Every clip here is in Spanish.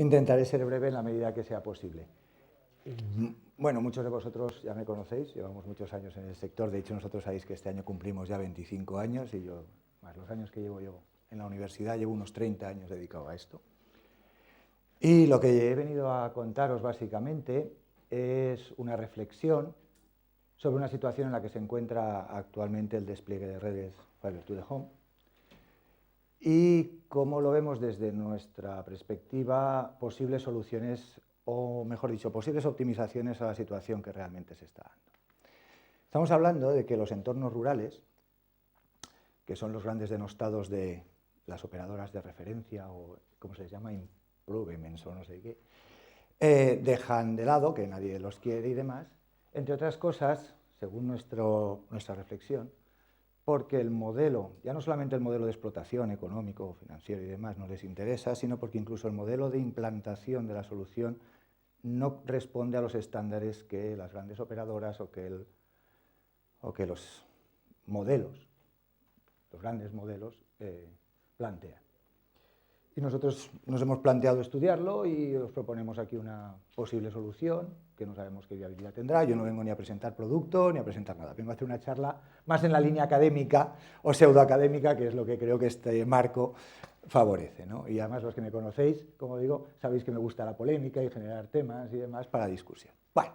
Intentaré ser breve en la medida que sea posible. Bueno, muchos de vosotros ya me conocéis, llevamos muchos años en el sector. De hecho, nosotros sabéis que este año cumplimos ya 25 años y yo, más los años que llevo yo en la universidad, llevo unos 30 años dedicado a esto. Y lo que he venido a contaros básicamente es una reflexión sobre una situación en la que se encuentra actualmente el despliegue de redes Fiber to the Home y cómo lo vemos desde nuestra perspectiva, posibles soluciones o, mejor dicho, posibles optimizaciones a la situación que realmente se está dando. Estamos hablando de que los entornos rurales, que son los grandes denostados de las operadoras de referencia o, ¿cómo se les llama?, improvements o no sé qué, dejan de lado, que nadie los quiere y demás, entre otras cosas, según nuestra reflexión, porque el modelo, ya no solamente el modelo de explotación económico, financiero y demás no les interesa, sino porque incluso el modelo de implantación de la solución no responde a los estándares que las grandes operadoras o que los modelos, los grandes modelos, plantean. Y nosotros nos hemos planteado estudiarlo y os proponemos aquí una posible solución que no sabemos qué viabilidad tendrá. Yo no vengo ni a presentar producto ni a presentar nada. Vengo a hacer una charla más en la línea académica o pseudoacadémica, que es lo que creo que este marco favorece, ¿no? Y además los que me conocéis, como digo, sabéis que me gusta la polémica y generar temas y demás para discusión. Bueno,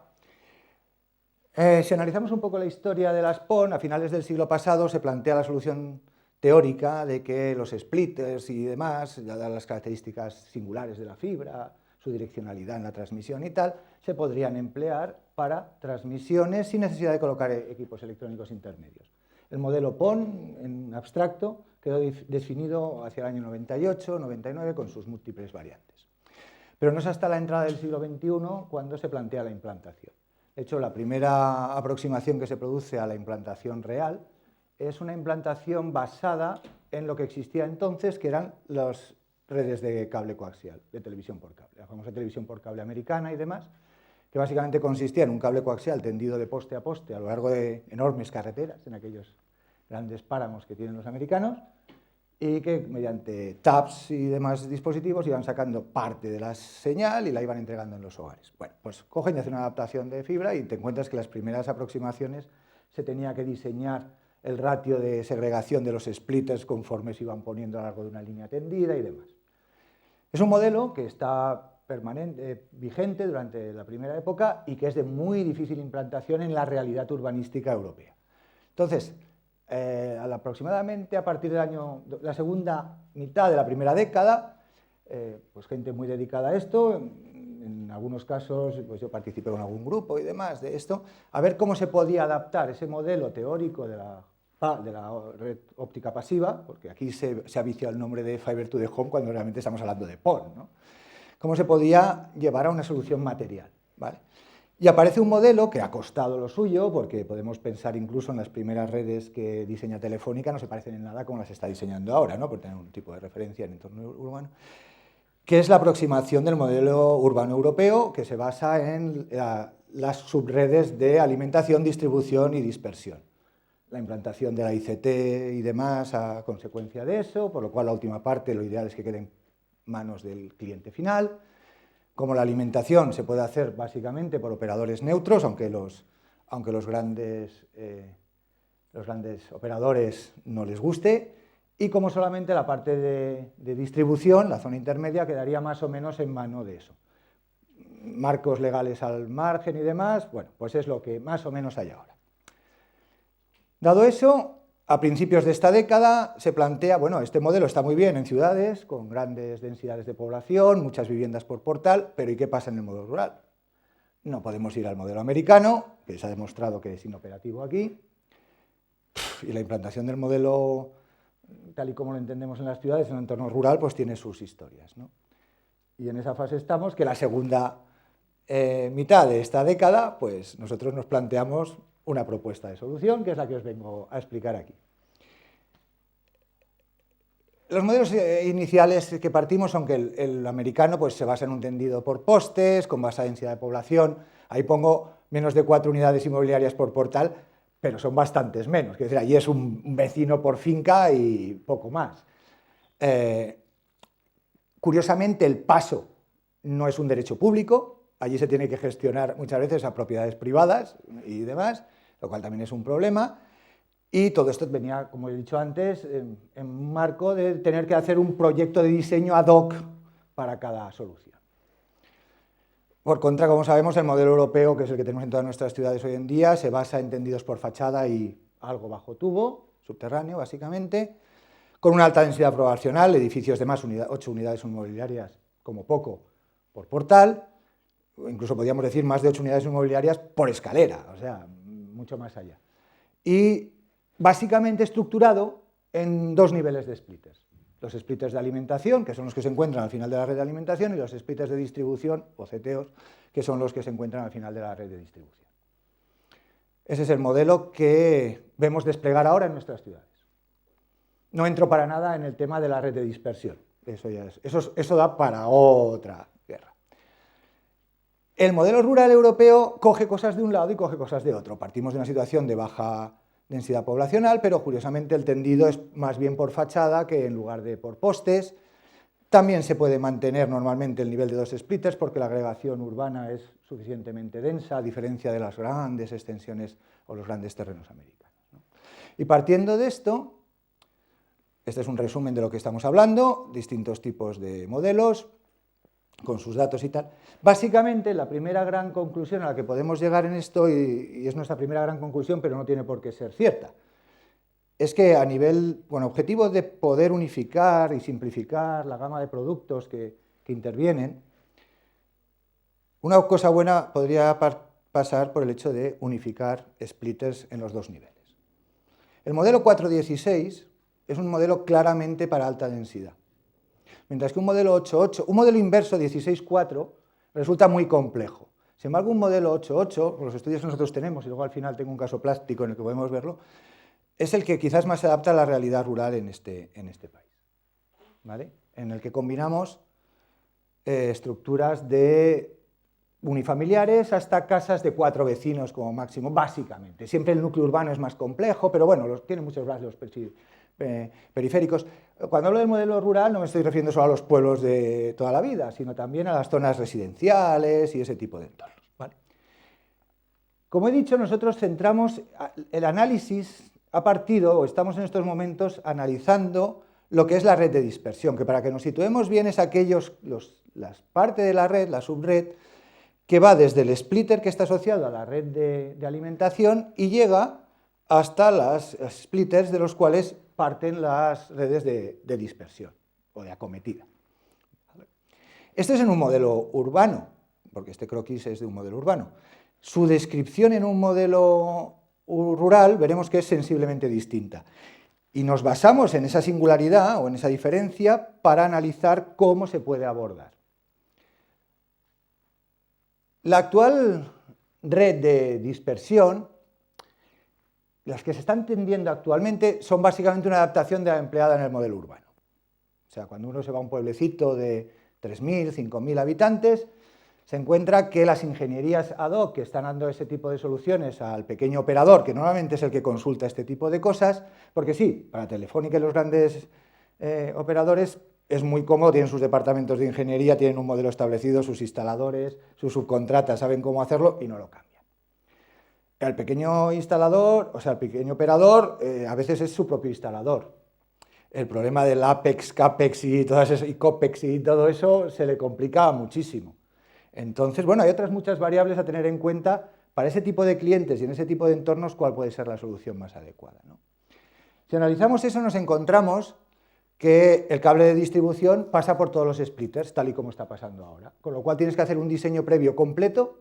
si analizamos un poco la historia de las PON, a finales del siglo pasado se plantea la solución teórica de que los splitters y demás, dadas las características singulares de la fibra, su direccionalidad en la transmisión y tal, se podrían emplear para transmisiones sin necesidad de colocar equipos electrónicos intermedios. El modelo PON, en abstracto, quedó definido hacia el año 98, 99, con sus múltiples variantes. Pero no es hasta la entrada del siglo XXI cuando se plantea la implantación. De hecho, la primera aproximación que se produce a la implantación real es una implantación basada en lo que existía entonces, que eran las redes de cable coaxial, de televisión por cable, la famosa televisión por cable americana y demás, que básicamente consistía en un cable coaxial tendido de poste a poste a lo largo de enormes carreteras, en aquellos grandes páramos que tienen los americanos, y que mediante taps y demás dispositivos iban sacando parte de la señal y la iban entregando en los hogares. Bueno, pues cogen y hacen una adaptación de fibra y te encuentras que las primeras aproximaciones se tenía que diseñar el ratio de segregación de los splitters conforme se iban poniendo a lo largo de una línea tendida y demás. Es un modelo que está vigente durante la primera época y que es de muy difícil implantación en la realidad urbanística europea. Entonces, aproximadamente a partir de la segunda mitad de la primera década, pues gente muy dedicada a esto, en algunos casos pues yo participé en algún grupo y demás de esto, a ver cómo se podía adaptar ese modelo teórico de la red óptica pasiva, porque aquí se ha viciado el nombre de Fiber to the Home cuando realmente estamos hablando de PON, ¿no? Cómo se podía llevar a una solución material, ¿vale? Y aparece un modelo que ha costado lo suyo, porque podemos pensar incluso en las primeras redes que diseña Telefónica, no se parecen en nada como las está diseñando ahora, ¿no?, por tener un tipo de referencia en entorno urbano, que es la aproximación del modelo urbano europeo, que se basa en las subredes de alimentación, distribución y dispersión. La implantación de la ICT y demás a consecuencia de eso, por lo cual la última parte lo ideal es que quede en manos del cliente final. Como la alimentación se puede hacer básicamente por operadores neutros, aunque los grandes operadores no les guste, y como solamente la parte de distribución, la zona intermedia, quedaría más o menos en mano de eso. Marcos legales al margen y demás, bueno, pues es lo que más o menos hay ahora. Dado eso, a principios de esta década se plantea, bueno, este modelo está muy bien en ciudades, con grandes densidades de población, muchas viviendas por portal, pero ¿y qué pasa en el modo rural? No podemos ir al modelo americano, que se ha demostrado que es inoperativo aquí, y la implantación del modelo, tal y como lo entendemos en las ciudades, en el entorno rural, pues tiene sus historias, ¿no? Y en esa fase estamos, que la segunda mitad de esta década, pues nosotros nos planteamos una propuesta de solución, que es la que os vengo a explicar aquí. Los modelos iniciales que partimos son que el americano pues, se basa en un tendido por postes, con baja densidad de población. Ahí pongo menos de 4 unidades inmobiliarias por portal, pero son bastantes menos. Es decir, allí es un vecino por finca y poco más. Curiosamente, el paso no es un derecho público, allí se tiene que gestionar muchas veces a propiedades privadas y demás, lo cual también es un problema, y todo esto venía, como he dicho antes, en un marco de tener que hacer un proyecto de diseño ad hoc para cada solución. Por contra, como sabemos, el modelo europeo, que es el que tenemos en todas nuestras ciudades hoy en día, se basa en tendidos por fachada y algo bajo tubo, subterráneo básicamente, con una alta densidad poblacional, edificios de más 8 unidades inmobiliarias como poco por portal, o incluso podríamos decir más de 8 unidades inmobiliarias por escalera, o sea, mucho más allá. Y básicamente estructurado en 2 niveles de splitters. Los splitters de alimentación, que son los que se encuentran al final de la red de alimentación, y los splitters de distribución, o CTOs, que son los que se encuentran al final de la red de distribución. Ese es el modelo que vemos desplegar ahora en nuestras ciudades. No entro para nada en el tema de la red de dispersión, eso da para otra guerra. El modelo rural europeo coge cosas de un lado y coge cosas de otro. Partimos de una situación de baja densidad poblacional, pero curiosamente el tendido es más bien por fachada que en lugar de por postes. También se puede mantener normalmente el nivel de 2 splitters porque la agregación urbana es suficientemente densa, a diferencia de las grandes extensiones o los grandes terrenos americanos, ¿no? Y partiendo de esto, este es un resumen de lo que estamos hablando, distintos tipos de modelos, con sus datos y tal. Básicamente, la primera gran conclusión a la que podemos llegar en esto, y es nuestra primera gran conclusión, pero no tiene por qué ser cierta, es que a nivel, objetivo de poder unificar y simplificar la gama de productos que intervienen, una cosa buena podría pasar por el hecho de unificar splitters en los 2 niveles. El modelo 416 es un modelo claramente para alta densidad, mientras que un modelo 8.8, un modelo inverso 16.4 resulta muy complejo. Sin embargo, un modelo 8.8, por los estudios que nosotros tenemos, y luego al final tengo un caso práctico en el que podemos verlo, es el que quizás más se adapta a la realidad rural en este país, ¿vale? En el que combinamos estructuras de unifamiliares hasta casas de 4 vecinos como máximo, básicamente. Siempre el núcleo urbano es más complejo, pero bueno, tiene muchos rasgos periféricos. Cuando hablo del modelo rural no me estoy refiriendo solo a los pueblos de toda la vida, sino también a las zonas residenciales y ese tipo de entornos, ¿vale? Como he dicho, nosotros centramos el análisis a partido, o estamos en estos momentos analizando lo que es la red de dispersión, que para que nos situemos bien es las partes de la red, la subred, que va desde el splitter que está asociado a la red de alimentación y llega hasta las splitters de los cuales parten las redes de dispersión o de acometida. Este es en un modelo urbano, porque este croquis es de un modelo urbano. Su descripción en un modelo rural veremos que es sensiblemente distinta. Y nos basamos en esa singularidad o en esa diferencia para analizar cómo se puede abordar. La actual red de dispersión, las que se están tendiendo actualmente, son básicamente una adaptación de la empleada en el modelo urbano. O sea, cuando uno se va a un pueblecito de 3.000, 5.000 habitantes, se encuentra que las ingenierías ad hoc que están dando ese tipo de soluciones al pequeño operador, que normalmente es el que consulta este tipo de cosas, porque sí, para Telefónica y los grandes operadores es muy cómodo, tienen sus departamentos de ingeniería, tienen un modelo establecido, sus instaladores, sus subcontratas saben cómo hacerlo y no lo cambian. El pequeño instalador, o sea, el pequeño operador, a veces es su propio instalador. El problema del Apex, Capex y Copex y todo eso se le complica muchísimo. Entonces, bueno, hay otras muchas variables a tener en cuenta para ese tipo de clientes y en ese tipo de entornos cuál puede ser la solución más adecuada, ¿no? Si analizamos eso nos encontramos que el cable de distribución pasa por todos los splitters, tal y como está pasando ahora, con lo cual tienes que hacer un diseño previo completo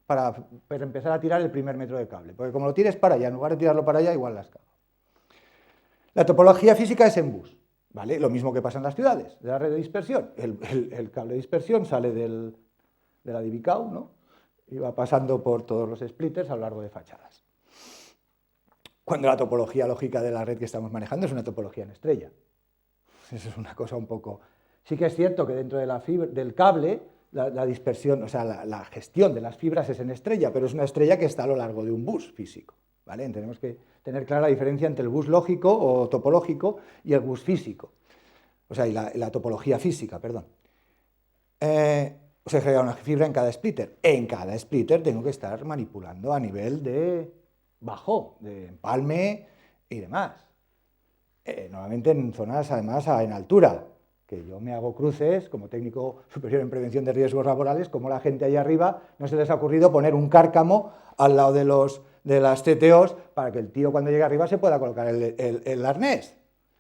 para empezar a tirar el primer metro de cable, porque como lo tires para allá, en lugar de tirarlo para allá, igual las cago. La topología física es en bus, ¿vale? Lo mismo que pasa en las ciudades, de la red de dispersión. El cable de dispersión sale de la Divicao, ¿no? Y va pasando por todos los splitters a lo largo de fachadas. Cuando la topología lógica de la red que estamos manejando es una topología en estrella. Eso es una cosa un poco... Sí que es cierto que dentro de del cable, la dispersión, o sea, la gestión de las fibras es en estrella, pero es una estrella que está a lo largo de un bus físico, ¿vale? Tenemos que tener clara la diferencia entre el bus lógico o topológico y el bus físico, o sea, y la topología física, perdón. O se genera una fibra en cada splitter. En cada splitter tengo que estar manipulando a nivel de bajo, de empalme y demás. Normalmente en zonas, además, en altura, que yo me hago cruces como técnico superior en prevención de riesgos laborales, como la gente ahí arriba no se les ha ocurrido poner un cárcamo al lado de las CTOs para que el tío cuando llegue arriba se pueda colocar el arnés.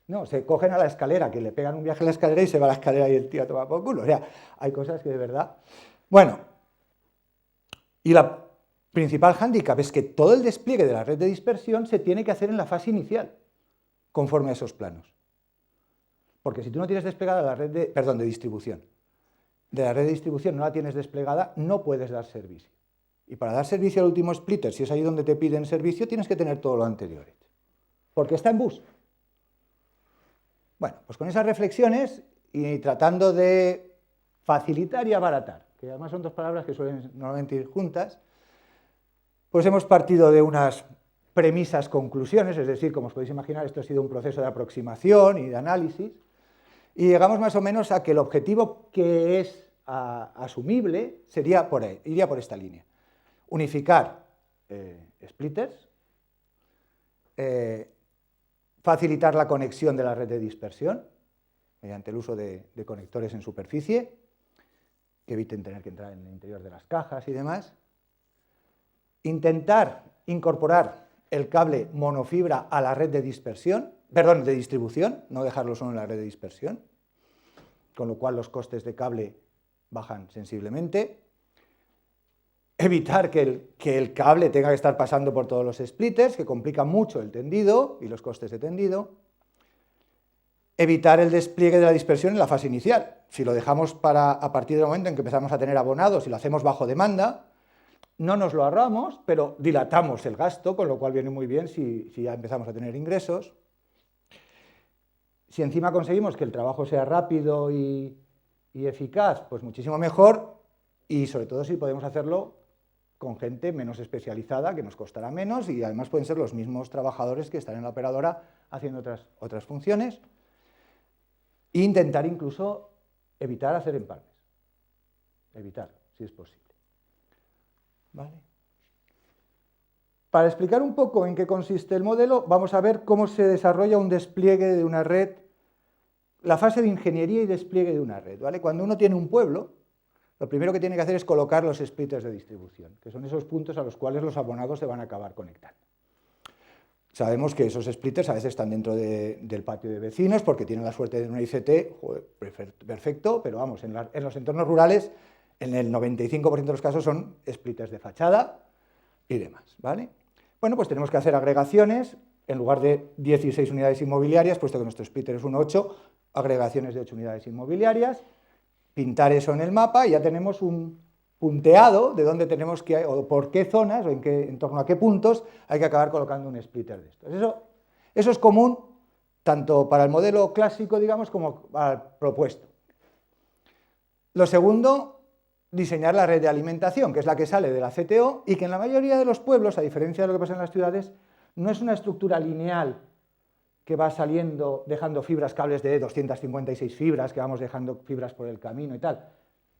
No, se cogen a la escalera, que le pegan un viaje a la escalera y se va a la escalera y el tío toma por culo. O sea, hay cosas que de verdad... Bueno, y la principal hándicap es que todo el despliegue de la red de dispersión se tiene que hacer en la fase inicial, conforme a esos planos. Porque si tú no tienes desplegada la red de distribución, de la red de distribución no la tienes desplegada, no puedes dar servicio. Y para dar servicio al último splitter, si es ahí donde te piden servicio, tienes que tener todo lo anterior hecho. Porque está en bus. Bueno, pues con esas reflexiones y tratando de facilitar y abaratar, que además son dos palabras que suelen normalmente ir juntas, pues hemos partido de unas premisas, conclusiones, es decir, como os podéis imaginar, esto ha sido un proceso de aproximación y de análisis, y llegamos más o menos a que el objetivo que es asumible sería por ahí, iría por esta línea. Unificar splitters, facilitar la conexión de la red de dispersión mediante el uso de conectores en superficie, que eviten tener que entrar en el interior de las cajas y demás. Intentar incorporar el cable monofibra a la red de distribución, no dejarlo solo en la red de dispersión, con lo cual los costes de cable bajan sensiblemente. Evitar que el cable tenga que estar pasando por todos los splitters, que complica mucho el tendido y los costes de tendido. Evitar el despliegue de la dispersión en la fase inicial. Si lo dejamos a partir del momento en que empezamos a tener abonados y lo hacemos bajo demanda, no nos lo ahorramos, pero dilatamos el gasto, con lo cual viene muy bien si ya empezamos a tener ingresos. Si encima conseguimos que el trabajo sea rápido y eficaz, pues muchísimo mejor, y sobre todo si podemos hacerlo con gente menos especializada, que nos costará menos, y además pueden ser los mismos trabajadores que están en la operadora haciendo otras funciones. E intentar incluso evitar hacer empalmes. Evitar, si es posible. ¿Vale? Para explicar un poco en qué consiste el modelo, vamos a ver cómo se desarrolla un despliegue de una red, la fase de ingeniería y despliegue de una red. ¿Vale? Cuando uno tiene un pueblo, lo primero que tiene que hacer es colocar los splitters de distribución, que son esos puntos a los cuales los abonados se van a acabar conectando. Sabemos que esos splitters a veces están dentro del patio de vecinos porque tienen la suerte de una ICT, joder, perfecto, pero vamos, en los entornos rurales, en el 95% de los casos son splitters de fachada y demás, ¿vale? Bueno, pues tenemos que hacer agregaciones, en lugar de 16 unidades inmobiliarias, puesto que nuestro splitter es un 8, agregaciones de 8 unidades inmobiliarias, pintar eso en el mapa y ya tenemos un punteado de dónde tenemos que, o por qué zonas, o en torno a qué puntos hay que acabar colocando un splitter de estos. Eso es común tanto para el modelo clásico, digamos, como para el propuesto. Lo segundo, diseñar la red de alimentación, que es la que sale de la CTO y que en la mayoría de los pueblos, a diferencia de lo que pasa en las ciudades, no es una estructura lineal que va saliendo, dejando fibras, cables de 256 fibras, que vamos dejando fibras por el camino y tal.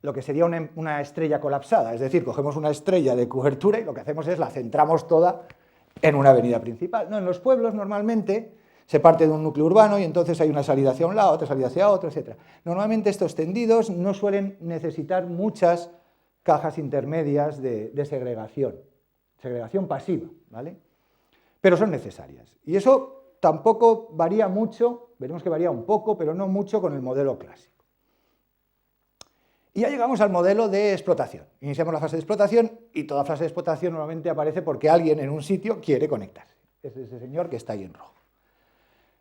Lo que sería una estrella colapsada, es decir, cogemos una estrella de cobertura y lo que hacemos es la centramos toda en una avenida principal. No, en los pueblos normalmente se parte de un núcleo urbano y entonces hay una salida hacia un lado, otra salida hacia otro, etc. Normalmente estos tendidos no suelen necesitar muchas cajas intermedias de segregación pasiva, ¿vale? Pero son necesarias. Y eso tampoco varía mucho, veremos que varía un poco, pero no mucho con el modelo clásico. Y ya llegamos al modelo de explotación. Iniciamos la fase de explotación y toda fase de explotación normalmente aparece porque alguien en un sitio quiere conectarse. Es ese señor que está ahí en rojo.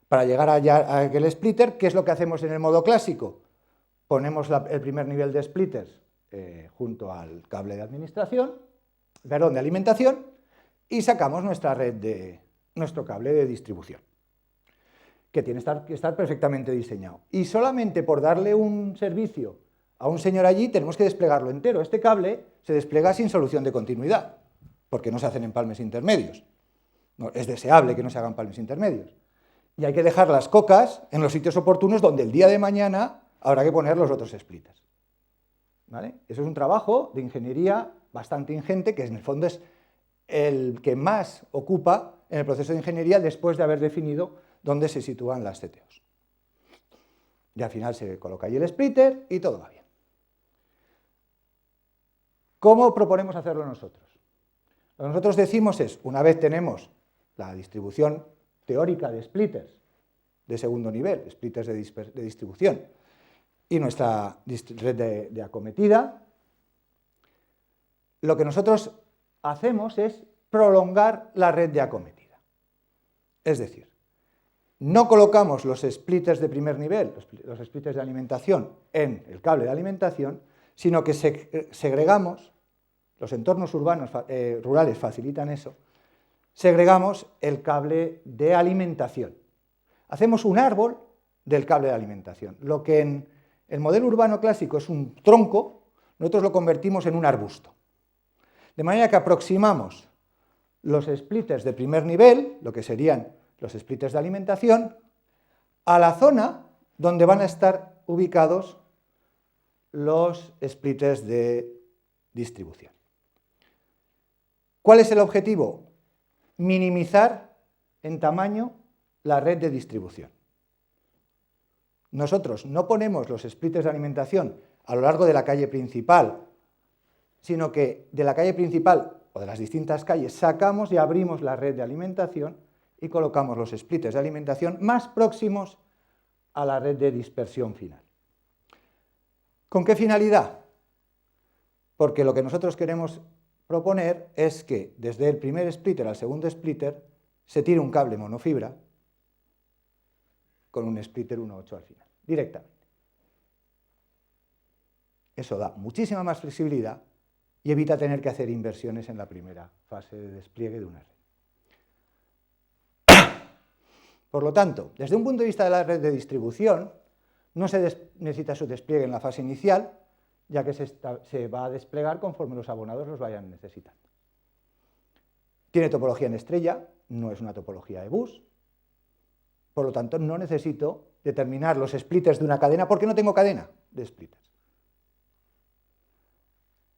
Para llegar a aquel splitter, ¿qué es lo que hacemos en el modo clásico? Ponemos el primer nivel de splitters junto al cable de de alimentación, y sacamos nuestro cable de distribución, que tiene que estar perfectamente diseñado. Y solamente por darle un servicio a un señor allí tenemos que desplegarlo entero. Este cable se despliega sin solución de continuidad, porque no se hacen empalmes intermedios. No, es deseable que no se hagan empalmes intermedios. Y hay que dejar las cocas en los sitios oportunos donde el día de mañana habrá que poner los otros splitters. ¿vale? Eso es un trabajo de ingeniería bastante ingente, que en el fondo es el que más ocupa en el proceso de ingeniería después de haber definido dónde se sitúan las CTOs. Y al final se coloca ahí el splitter y todo va bien. ¿Cómo proponemos hacerlo nosotros? Lo que nosotros decimos es, una vez tenemos la distribución teórica de splitters de segundo nivel, splitters de distribución, y nuestra red de acometida, lo que nosotros hacemos es prolongar la red de acometida. Es decir, no colocamos los splitters de primer nivel, los splitters de alimentación, en el cable de alimentación, sino que segregamos, los entornos rurales facilitan eso, segregamos el cable de alimentación. Hacemos un árbol del cable de alimentación. Lo que en el modelo urbano clásico es un tronco, nosotros lo convertimos en un arbusto. De manera que aproximamos los splitters de primer nivel, lo que serían los splitters de alimentación, a la zona donde van a estar ubicados los splitters de distribución. ¿Cuál es el objetivo? Minimizar en tamaño la red de distribución. Nosotros no ponemos los splitters de alimentación a lo largo de la calle principal, sino que de la calle principal o de las distintas calles sacamos y abrimos la red de alimentación y colocamos los splitters de alimentación más próximos a la red de dispersión final. ¿Con qué finalidad? Porque lo que nosotros queremos proponer es que desde el primer splitter al segundo splitter se tire un cable monofibra con un splitter 1.8 al final, directamente. Eso da muchísima más flexibilidad y evita tener que hacer inversiones en la primera fase de despliegue de una red. Por lo tanto, desde un punto de vista de la red de distribución, no se necesita su despliegue en la fase inicial, ya que se va a desplegar conforme los abonados los vayan necesitando. Tiene topología en estrella, no es una topología de bus, por lo tanto no necesito determinar los splitters de una cadena porque no tengo cadena de splitters.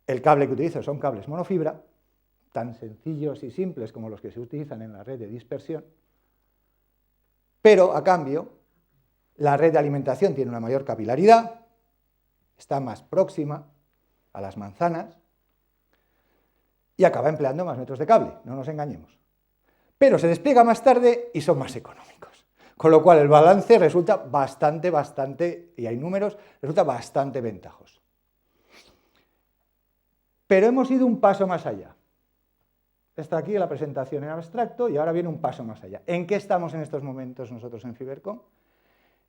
El cable que utilizo son cables monofibra, tan sencillos y simples como los que se utilizan en la red de dispersión, pero a cambio la red de alimentación tiene una mayor capilaridad, está más próxima a las manzanas y acaba empleando más metros de cable, no nos engañemos. Pero se despliega más tarde y son más económicos, con lo cual el balance resulta bastante, y hay números, resulta bastante ventajoso. Pero hemos ido un paso más allá. Está aquí la presentación en abstracto y ahora viene un paso más allá. ¿En qué estamos en estos momentos nosotros en Fibercom?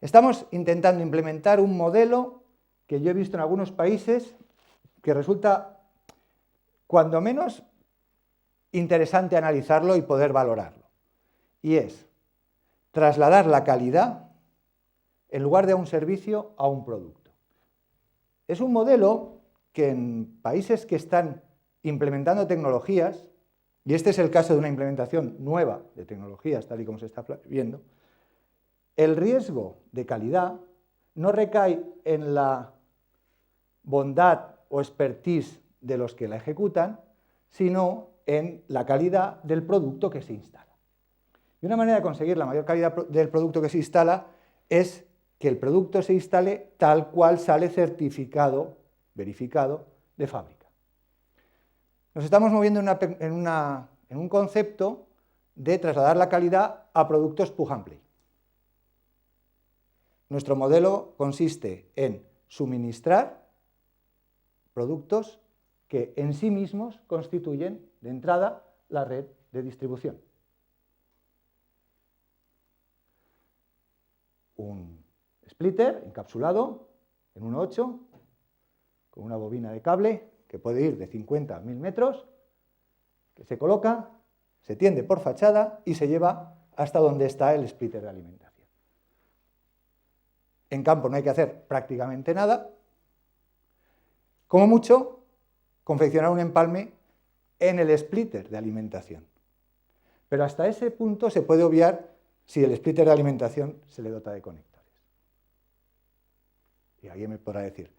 Estamos intentando implementar un modelo que yo he visto en algunos países que resulta, cuando menos, interesante analizarlo y poder valorarlo. Y es trasladar la calidad, en lugar de a un servicio, a un producto. Es un modelo que en países que están implementando tecnologías, y este es el caso de una implementación nueva de tecnologías, tal y como se está viendo, el riesgo de calidad no recae en la bondad o expertise de los que la ejecutan, sino en la calidad del producto que se instala. Y una manera de conseguir la mayor calidad del producto que se instala es que el producto se instale tal cual sale certificado, verificado, de fábrica. Nos estamos moviendo en un concepto de trasladar la calidad a productos plug and play. Nuestro modelo consiste en suministrar productos que en sí mismos constituyen, de entrada, la red de distribución. Un splitter encapsulado en 1.8 con una bobina de cable que puede ir de 50 a 1000 metros, que se coloca, se tiende por fachada y se lleva hasta donde está el splitter de alimentación. En campo no hay que hacer prácticamente nada, como mucho confeccionar un empalme en el splitter de alimentación. Pero hasta ese punto se puede obviar si el splitter de alimentación se le dota de conectores. Y alguien me podrá decir,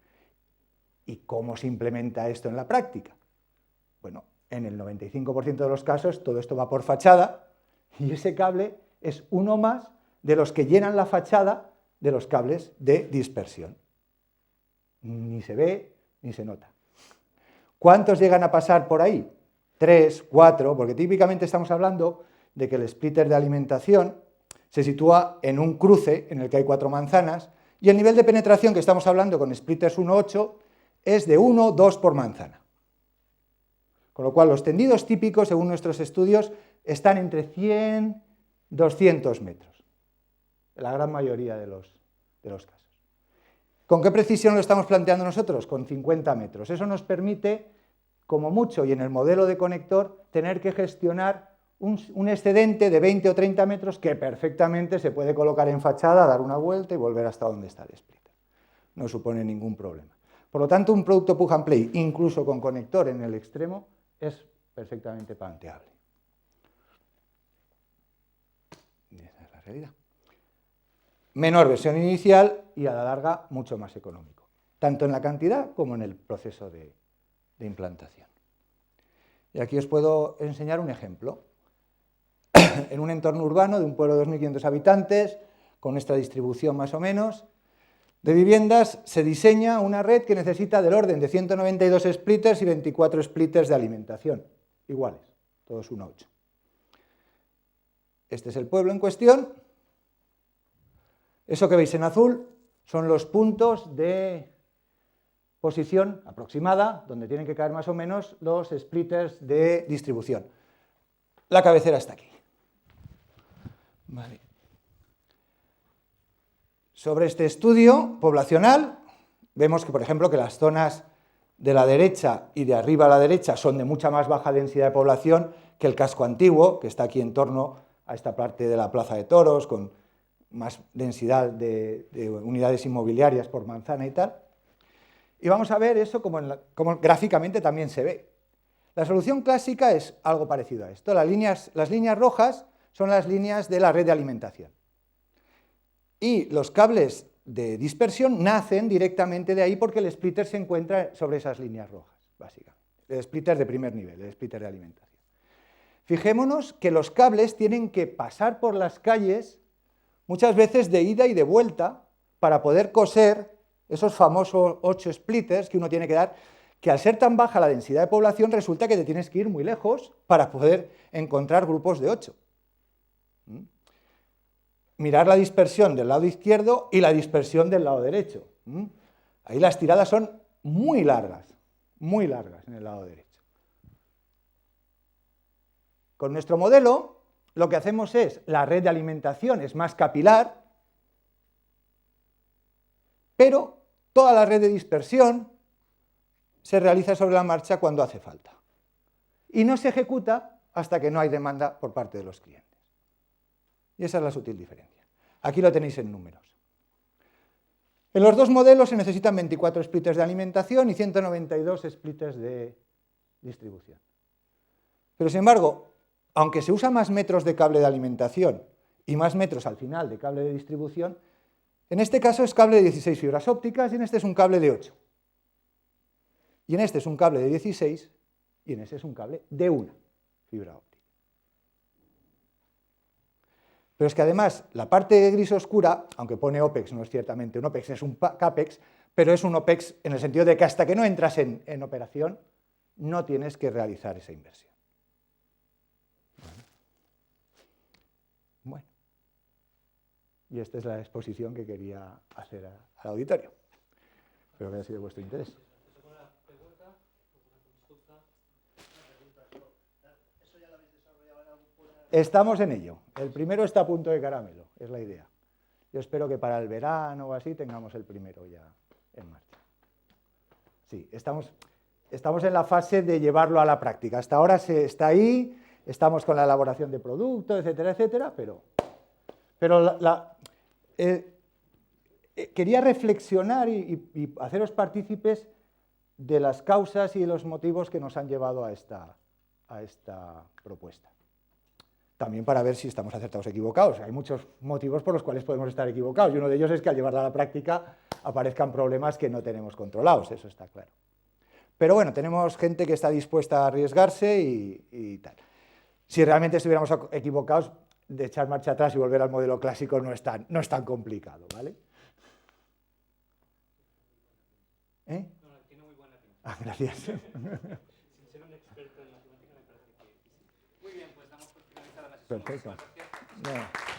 ¿Y cómo se implementa esto en la práctica? Bueno, en el 95% de los casos todo esto va por fachada y ese cable es uno más de los que llenan la fachada de los cables de dispersión. Ni se ve ni se nota. ¿Cuántos llegan a pasar por ahí? 3, 4, porque típicamente estamos hablando de que el splitter de alimentación se sitúa en un cruce en el que hay 4 manzanas y el nivel de penetración que estamos hablando con splitters 1.8 es de 1, 2 por manzana. Con lo cual los tendidos típicos, según nuestros estudios, están entre 100 y 200 metros, en la gran mayoría de los casos. ¿Con qué precisión lo estamos planteando nosotros? Con 50 metros. Eso nos permite, como mucho, y en el modelo de conector, tener que gestionar un excedente de 20 o 30 metros que perfectamente se puede colocar en fachada, dar una vuelta y volver hasta donde está el splitter. No supone ningún problema. Por lo tanto, un producto plug and play, incluso con conector en el extremo, es perfectamente planteable. Y esa es la realidad. Menor versión inicial y a la larga mucho más económico, tanto en la cantidad como en el proceso de implantación. Y aquí os puedo enseñar un ejemplo. En un entorno urbano de un pueblo de 2.500 habitantes, con nuestra distribución más o menos, de viviendas se diseña una red que necesita del orden de 192 splitters y 24 splitters de alimentación, iguales, todos 1.8. Este es el pueblo en cuestión. Eso que veis en azul son los puntos de posición aproximada, donde tienen que caer más o menos los splitters de distribución. La cabecera está aquí. Vale. Sobre este estudio poblacional, vemos que, por ejemplo, que las zonas de la derecha y de arriba a la derecha son de mucha más baja densidad de población que el casco antiguo, que está aquí en torno a esta parte de la Plaza de Toros, con más densidad de unidades inmobiliarias por manzana y tal. Y vamos a ver eso como gráficamente también se ve. La solución clásica es algo parecido a esto. Las líneas rojas son las líneas de la red de alimentación. Y los cables de dispersión nacen directamente de ahí porque el splitter se encuentra sobre esas líneas rojas, básicamente. El splitter de primer nivel, el splitter de alimentación. Fijémonos que los cables tienen que pasar por las calles muchas veces de ida y de vuelta para poder coser esos famosos 8 splitters que uno tiene que dar, que al ser tan baja la densidad de población resulta que te tienes que ir muy lejos para poder encontrar grupos de 8. Mirar la dispersión del lado izquierdo y la dispersión del lado derecho. Ahí las tiradas son muy largas en el lado derecho. Con nuestro modelo lo que hacemos es, la red de alimentación es más capilar, pero toda la red de dispersión se realiza sobre la marcha cuando hace falta. Y no se ejecuta hasta que no hay demanda por parte de los clientes. Y esa es la sutil diferencia. Aquí lo tenéis en números. En los dos modelos se necesitan 24 splitters de alimentación y 192 splitters de distribución. Pero sin embargo, aunque se usa más metros de cable de alimentación y más metros al final de cable de distribución, en este caso es cable de 16 fibras ópticas y en este es un cable de 8. Y en este es un cable de 16 y en este es un cable de 1 fibra óptica. Pero es que además la parte gris oscura, aunque pone OPEX, no es ciertamente un OPEX, es un CAPEX, pero es un OPEX en el sentido de que hasta que no entras en operación no tienes que realizar esa inversión. Bueno, y esta es la exposición que quería hacer al auditorio. Espero que haya sido de vuestro interés. Estamos en ello. El primero está a punto de caramelo, es la idea. Yo espero que para el verano o así tengamos el primero ya en marcha. Sí, estamos en la fase de llevarlo a la práctica. Hasta ahora está ahí, estamos con la elaboración de producto, etcétera, etcétera, pero quería reflexionar y haceros partícipes de las causas y de los motivos que nos han llevado a esta propuesta. También para ver si estamos acertados o equivocados. Hay muchos motivos por los cuales podemos estar equivocados y uno de ellos es que al llevarla a la práctica aparezcan problemas que no tenemos controlados, eso está claro. Pero bueno, tenemos gente que está dispuesta a arriesgarse y tal. Si realmente estuviéramos equivocados, de echar marcha atrás y volver al modelo clásico no es tan complicado, ¿vale? ¿Eh? No, tiene muy buena pinta. Ah, gracias. Sin ser un experto en matemática me parece que sí. Muy bien, pues damos por finalizada la sesión. Perfecto. Muchísimas gracias. No.